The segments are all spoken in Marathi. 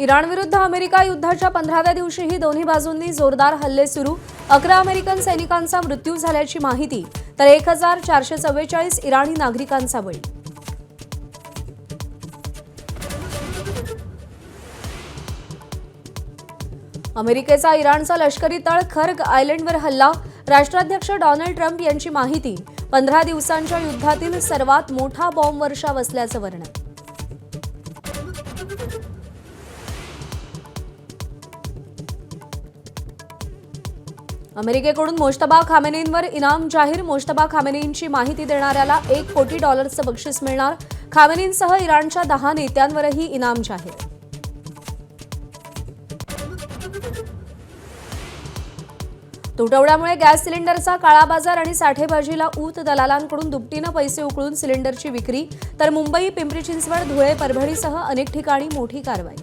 इराणविरुद्ध अमेरिका युद्धाच्या 15व्या दिवशीही दोन्ही बाजूंनी जोरदार हल्ले सुरू। 11 अमेरिकन सैनिकांचा मृत्यू झाल्याची माहिती, तर 1444 इराणी नागरिकांचा बळी। अमेरिकेचा इराणचा लष्करी तळ खर्ग आयलंडवर हल्ला। राष्ट्राध्यक्ष डोनाल्ड ट्रम्प यांची माहिती, 15 दिवसांच्या युद्धातील सर्वात मोठा बॉम्ब वर्षाव असल्याचं वर्णन। अमेरिकेकडून मोज्तबा खामेनेंवर इनाम जाहीर। मोज्तबा खामेनेंची माहिती देणाऱ्याला $1 कोटी बक्षीस मिळणार। खामेनेंसह इराणच्या 10 नेत्यांवरही इनाम जाहीर। तुटवड्यामुळे गॅस सिलेंडरचा काळाबाजार आणि साठेबाजीला ऊत। दलालांकडून दुपटीनं पैसे उकळून सिलेंडरची विक्री। तर मुंबई, पिंपरी चिंचवड, धुळे, परभणीसह अनेक ठिकाणी मोठी कारवाई।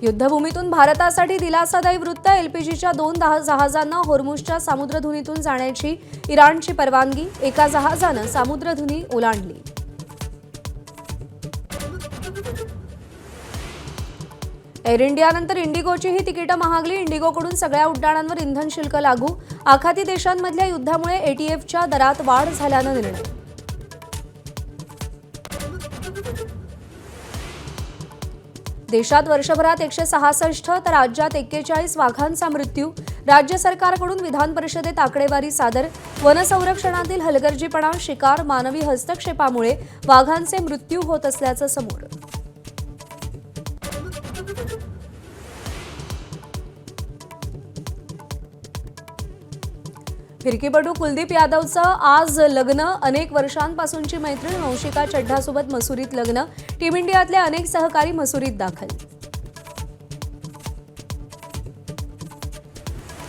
युद्धभूमीतून भारतासाठी दिलासादायी वृत्त। एलपीजीच्या 2 जहाजांना होर्मुझच्या सामुद्रधुनीतून जाण्याची इराणची परवानगी। एका जहाजानं सामुद्रधुनी ओलांडली। एअर इंडियानंतर इंडिगोची ही तिकीटं महागली। इंडिगोकडून सगळ्या उड्डाणांवर इंधन शुल्क लागू। आखाती देशांमधल्या युद्धामुळे एटीएफच्या दरात वाढ झाल्यानं निर्णय। देशात वर्षभरात 166 तर राज्यात 41 वाघांचा मृत्यू। राज्य सरकारकडून विधान परिषदेत आकडेवारी सादर। वनसंरक्षणातील हलगर्जीपणा, शिकार, मानवी हस्तक्षेपामुळे वाघांचे मृत्यू होत असल्याचं समोर। फिरकीपटू कुलदीप यादवचं आज लग्न। अनेक वर्षांपासूनची मैत्रीण वंशिका चड्ढासोबत मसुरीत लग्न। टीम इंडियातले अनेक सहकारी मसुरीत दाखल।